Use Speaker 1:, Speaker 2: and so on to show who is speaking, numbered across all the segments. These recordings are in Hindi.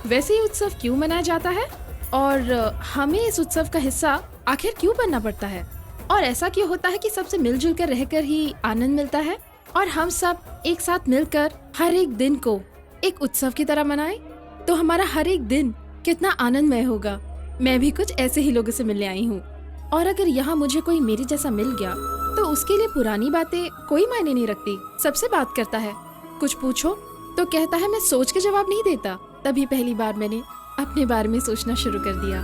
Speaker 1: वैसे ये उत्सव क्यों मनाया जाता है और हमें इस उत्सव का हिस्सा आखिर क्यों बनना पड़ता है, और ऐसा क्यों होता है कि सबसे मिलजुल कर रहकर ही आनंद मिलता है और हम सब एक साथ मिलकर हर एक दिन को एक उत्सव की तरह मनाएं तो हमारा हर एक दिन कितना आनंदमय होगा। मैं भी कुछ ऐसे ही लोगों से मिलने आई हूँ, और अगर यहाँ मुझे कोई मेरे जैसा मिल गया तो उसके लिए पुरानी बातें कोई मायने नहीं रखती। सबसे बात करता है, कुछ पूछो तो कहता है मैं सोच के जवाब नहीं देता। तभी पहली बार मैंने अपने बारे में सोचना शुरू कर दिया।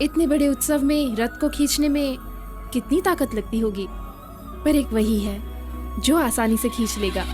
Speaker 1: इतने बड़े उत्सव में रथ को खींचने में कितनी ताकत लगती होगी, पर एक वही है जो आसानी से खींच लेगा।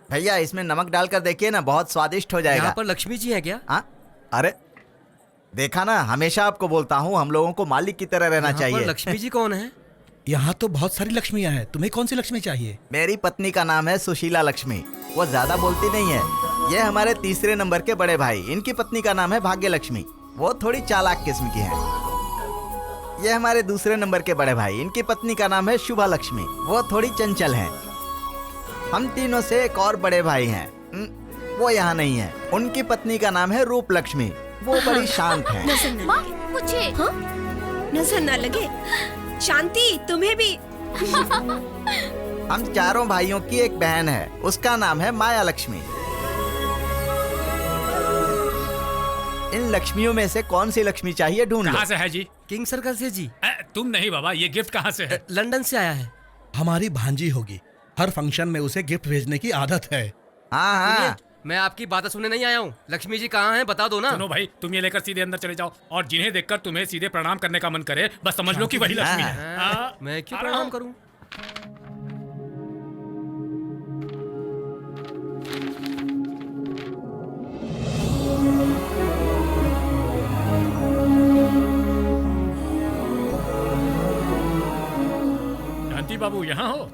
Speaker 2: भैया इसमें नमक डालकर देखिए ना, बहुत स्वादिष्ट हो जाएगा।
Speaker 3: यहाँ पर लक्ष्मी जी हैं क्या?
Speaker 2: हाँ, अरे देखा ना, हमेशा आपको बोलता हूँ हम लोगों को मालिक की तरह रहना
Speaker 3: यहाँ
Speaker 2: चाहिए।
Speaker 3: पर लक्ष्मी जी कौन है?
Speaker 4: यहाँ तो बहुत सारी लक्ष्मियाँ हैं, तुम्हें कौन सी लक्ष्मी चाहिए?
Speaker 2: मेरी पत्नी का नाम है सुशीला लक्ष्मी। वो ज्यादा बोलती नहीं है। ये हमारे तीसरे नंबर के बड़े भाई, इनकी पत्नी का नाम है भाग्य लक्ष्मी। वो थोड़ी चालाक किस्म की है। ये हमारे दूसरे नंबर के बड़े भाई, इनकी पत्नी का नाम है शुभा लक्ष्मी। वो थोड़ी चंचल है। हम तीनों से एक और बड़े भाई हैं, वो यहाँ नहीं है। उनकी पत्नी का नाम है रूप लक्ष्मी। वो बड़ी शांत है।
Speaker 5: नजर न लगे। शांति, तुम्हें भी।
Speaker 2: हम चारों भाइयों की एक बहन है, उसका नाम है माया लक्ष्मी। इन लक्ष्मियों में से कौन सी लक्ष्मी चाहिए ढूंढ लो।
Speaker 6: कहाँ से है जी?
Speaker 3: किंग सर्कल से जी।
Speaker 6: तुम नहीं बाबा, ये गिफ्ट कहाँ से है?
Speaker 3: लंदन से आया है।
Speaker 4: हमारी भांजी होगी, हर फंक्शन में उसे गिफ्ट भेजने की आदत है।
Speaker 2: हाँ हाँ,
Speaker 3: मैं आपकी बातें सुनने नहीं आया हूँ। लक्ष्मी जी कहाँ हैं बता दो ना।
Speaker 6: सुनो भाई, तुम ये लेकर सीधे अंदर चले जाओ, और जिन्हें देखकर तुम्हें सीधे प्रणाम करने का मन करे बस समझ लो कि वही लक्ष्मी है।
Speaker 3: मैं क्यों प्रणाम करूँ?
Speaker 6: शांति बाबू यहाँ हो?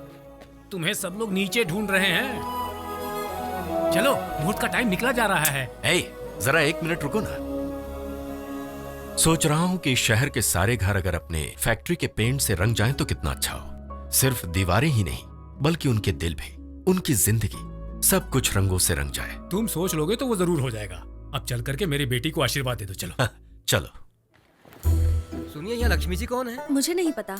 Speaker 6: तुम्हें सब लोग नीचे ढूंढ रहे हैं। चलो, मुहूर्त का टाइम निकला जा रहा है।
Speaker 7: जरा एक मिनट रुको ना। सोच रहा हूं कि शहर के सारे घर अगर अपने फैक्ट्री के पेंट से रंग जाएं तो कितना अच्छा हो। सिर्फ दीवारें ही नहीं बल्कि उनके दिल भी, उनकी जिंदगी, सब कुछ रंगों से रंग जाए।
Speaker 6: तुम सोच लोगे तो वो जरूर हो जाएगा। अब चल करके मेरी बेटी को आशीर्वाद दे दो। चलो
Speaker 7: चलो।
Speaker 3: सुनिए, यहाँ लक्ष्मी जी कौन है?
Speaker 5: मुझे नहीं पता।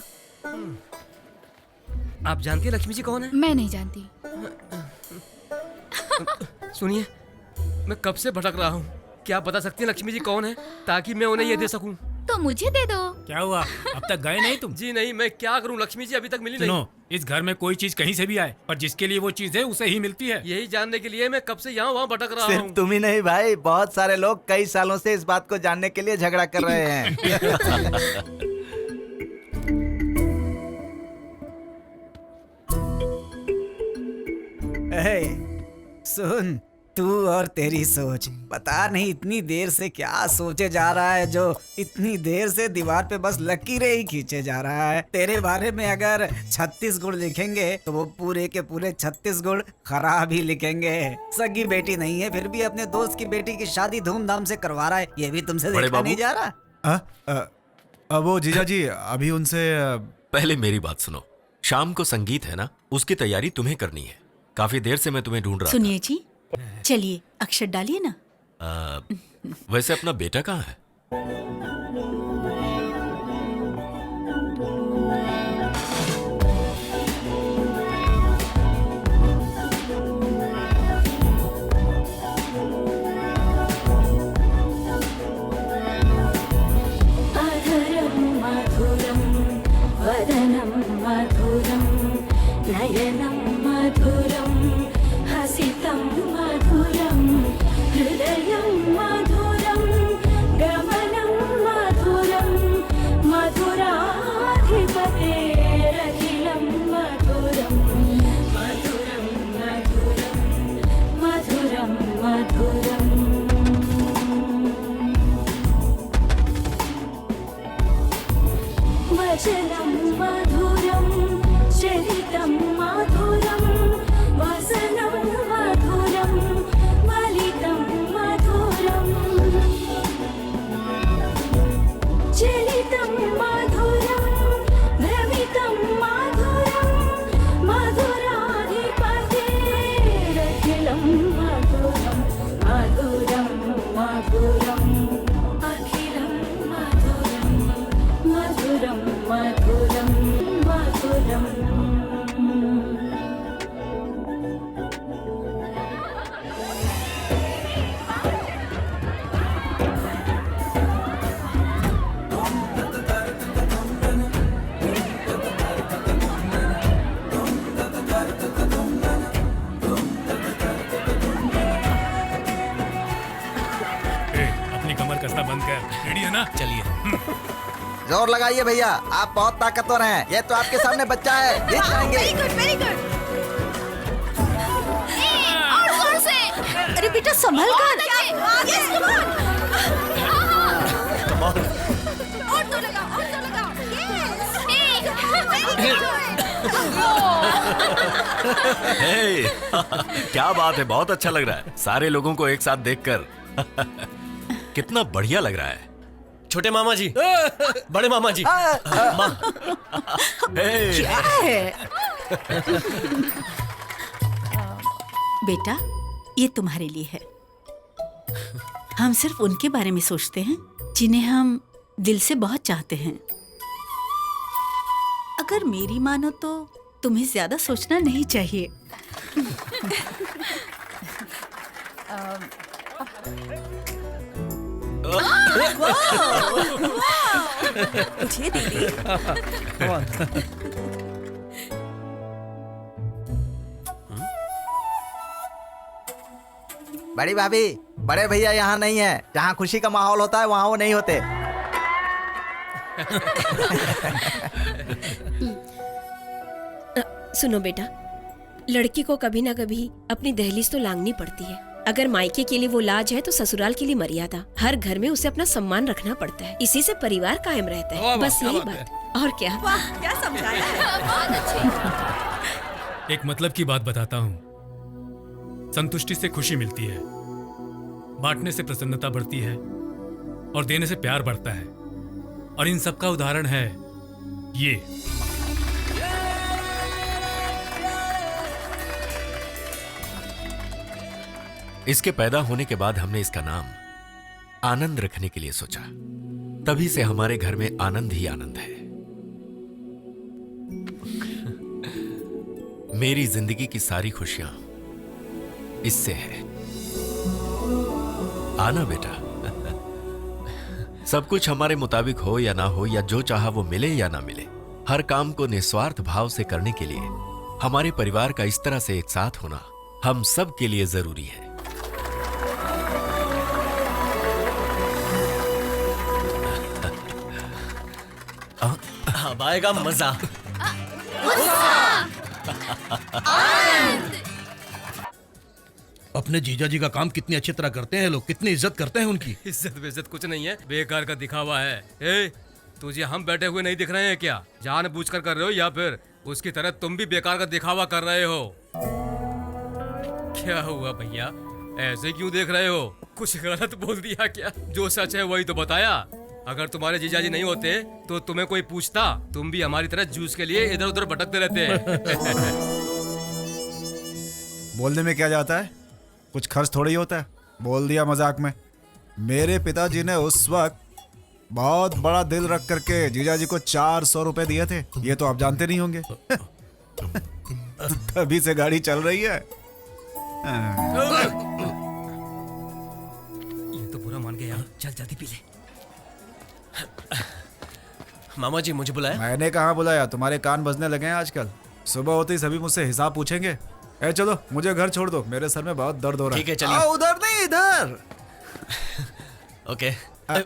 Speaker 3: आप जानती है लक्ष्मी जी कौन है?
Speaker 1: मैं नहीं जानती।
Speaker 3: सुनिए, मैं कब से भटक रहा हूँ। क्या आप बता सकती हैं लक्ष्मी जी कौन है, ताकि मैं उन्हें ये दे सकूं?
Speaker 5: तो मुझे दे दो।
Speaker 6: क्या हुआ, अब तक गए नहीं तुम?
Speaker 3: जी नहीं, मैं क्या करूं, लक्ष्मी जी अभी तक मिली
Speaker 6: सुनो,
Speaker 3: नहीं।
Speaker 6: इस घर में कोई चीज कहीं से भी आए, पर जिसके लिए वो चीज है उसे ही मिलती है।
Speaker 3: यही जानने के लिए मैं कब से यहाँ वहाँ भटक रहा
Speaker 2: सिर्फ
Speaker 3: हूँ।
Speaker 2: तुम ही नहीं भाई, बहुत सारे लोग कई सालों से इस बात को जानने के लिए झगड़ा कर रहे हैं।
Speaker 8: सुन, तू और तेरी सोच, पता नहीं इतनी देर से क्या सोचे जा रहा है जो इतनी देर से दीवार पे बस लकीरें ही खींचे जा रहा है। तेरे बारे में अगर 36 गुण लिखेंगे तो वो पूरे के पूरे 36 गुण खराब ही लिखेंगे। सगी बेटी नहीं है, फिर भी अपने दोस्त की बेटी की शादी धूमधाम से करवा रहा है, ये भी तुमसे देखा नहीं जा रहा?
Speaker 9: वो जीजा जी अभी उनसे
Speaker 7: पहले मेरी बात सुनो। शाम को संगीत है ना, उसकी तैयारी तुम्हें करनी है। काफी देर से मैं तुम्हें ढूंढ रहा था।
Speaker 10: सुनिए जी, चलिए अक्षर डालिए ना।
Speaker 7: वैसे अपना बेटा कहाँ है?
Speaker 11: अधरं मधुरं वदनं मधुरं नयनं मधुरं हसितं मधुरं हृदयं मधुरं गमनं मधुरं मधुराधिपतेरखिलं मधुरं मधुरं मधुरं मधुरं मधुरम् वचनं मधुरं चरितं मधुरं वसनं मधुरं मलितं मधुरं चलितं मधुरं भ्रमितं मधुरं मधुराधिपतेरखिलं मधुरं मधुरं मधुरम् अखिलं मधुरं मधुरं मधुरं मधुरम्
Speaker 6: अपनी कमर कसना बंद कर। रेडी है ना? चलिए।
Speaker 2: जोर लगाइए भैया, आप बहुत ताकतवर हैं। ये तो आपके सामने बच्चा है, जीत जाएंगे।
Speaker 5: Very good very good. और जोर से।
Speaker 10: अरे बेटा संभल कर।
Speaker 5: Yes come on. और तो लगाओ और तो लगाओ। यस।
Speaker 7: हे, क्या बात है, बहुत अच्छा लग रहा है सारे लोगों को एक साथ देखकर। कितना बढ़िया लग रहा है।
Speaker 3: छोटे मामा जी, बड़े मामा जी, माँ।
Speaker 10: क्या है? बेटा ये तुम्हारे लिए है। हम सिर्फ उनके बारे में सोचते हैं जिन्हें हम दिल से बहुत चाहते हैं। अगर मेरी मानो तो तुम्हें ज्यादा सोचना नहीं चाहिए।
Speaker 5: उठिए दीदी।
Speaker 2: बड़ी भाभी, बड़े भैया यहाँ नहीं है। जहाँ खुशी का माहौल होता है वहाँ वो नहीं होते।
Speaker 5: सुनो बेटा, लड़की को कभी ना कभी अपनी दहलीज तो लांघनी पड़ती है। अगर मायके के लिए वो लाज है तो ससुराल के लिए मर्यादा। हर घर में उसे अपना सम्मान रखना पड़ता है, इसी से परिवार कायम रहता है। बस यही बात। और क्या?
Speaker 11: वाह क्या समझाया है।
Speaker 6: एक मतलब की बात बताता हूँ। संतुष्टि से खुशी मिलती है, बांटने से प्रसन्नता बढ़ती है और देने से प्यार बढ़ता है। और इन सब का उदाहरण है ये।
Speaker 7: इसके पैदा होने के बाद हमने इसका नाम आनंद रखने के लिए सोचा। तभी से हमारे घर में आनंद ही आनंद है। मेरी जिंदगी की सारी खुशियां इससे है। आना बेटा। सब कुछ हमारे मुताबिक हो या ना हो, या जो चाहा वो मिले या ना मिले, हर काम को निस्वार्थ भाव से करने के लिए हमारे परिवार का इस तरह से एक साथ होना हम सब के लिए जरूरी है।
Speaker 3: अब आएगा मजा।
Speaker 4: अपने जीजा जी का काम कितनी अच्छी तरह करते हैं लोग, कितनी इज्जत करते हैं उनकी।
Speaker 3: इज्जत बेइज्जत कुछ नहीं है, बेकार का दिखावा है। ए, तुझे हम बैठे हुए नहीं दिख रहे हैं क्या? जानबूझकर कर रहे हो या फिर उसकी तरह तुम भी बेकार का दिखावा कर रहे हो? क्या हुआ भैया, ऐसे क्यों देख रहे हो? कुछ गलत बोल दिया क्या? जो सच है वही तो बताया। अगर तुम्हारे जीजाजी नहीं होते तो तुम्हें कोई पूछता? तुम भी हमारी तरह जूस के लिए इधर उधर भटकते रहते हैं।
Speaker 9: बोलने में क्या जाता है, कुछ खर्च थोड़ी ही होता है, बोल दिया मजाक में। मेरे पिताजी ने उस वक्त बहुत बड़ा दिल रख करके जीजा जी को 400 रुपए दिए थे, ये तो आप जानते नहीं होंगे। तभी से गाड़ी चल रही है।
Speaker 3: ये तो पूरा मान गया यार, चल जल्दी पी ले। मामा जी मुझे बुलाया?
Speaker 9: मैंने कहाँ बुलाया, तुम्हारे कान बजने लगे हैं आजकल। सुबह होते ही सभी मुझसे हिसाब पूछेंगे। ए चलो मुझे घर छोड़ दो, मेरे सर में बहुत दर्द हो रहा है।
Speaker 3: ठीक है चलिए।
Speaker 9: उधर नहीं इधर।
Speaker 3: ओके।
Speaker 9: अरे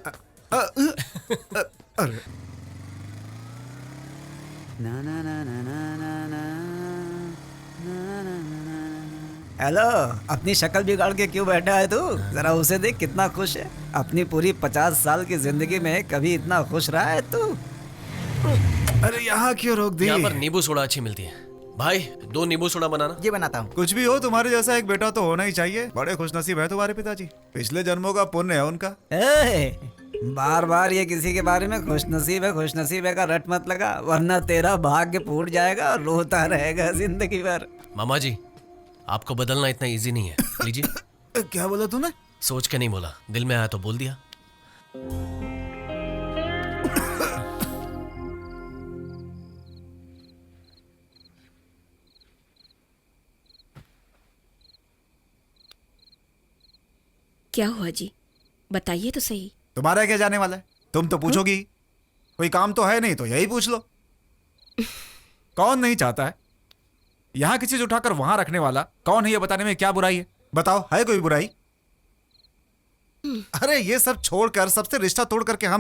Speaker 8: हेलो, अपनी शक्ल बिगाड़ के क्यों बैठा है तू? जरा उसे देख कितना खुश है। अपनी पूरी 50 साल की जिंदगी में कभी इतना खुश रहा है तू?
Speaker 9: अरे यहाँ क्यों रोक दी?
Speaker 3: यहाँ पर नींबू सोडा अच्छी मिलती है। भाई 2 नींबू सोडा बनाना।
Speaker 2: ये बनाता हूँ।
Speaker 9: कुछ भी हो, तुम्हारे जैसा एक बेटा तो होना ही चाहिए। बड़े खुशनसीब है तुम्हारे पिताजी, पिछले जन्मों का पुण्य है उनका।
Speaker 8: बार बार ये किसी के बारे में खुशनसीब है का रट मत लगा, वरना तेरा भाग्य फूट जाएगा और रोता रहेगा जिंदगी भर।
Speaker 3: मामा जी आपको बदलना इतना इजी नहीं है, लीजिए।
Speaker 9: क्या बोला तूने?
Speaker 3: सोच के नहीं बोला, दिल में आया तो बोल दिया।
Speaker 5: क्या हुआ जी, बताइए तो सही।
Speaker 9: तुम्हारा क्या जाने वाला है, तुम तो पूछोगी। कोई काम तो है नहीं तो यही पूछ लो। कौन नहीं चाहता है? यहाँ की चीज उठाकर वहां रखने वाला कौन है, ये बताने में क्या बुराई है? बताओ, है कोई बुराई? अरे ये सब छोड़कर, सबसे रिश्ता तोड़ करके हम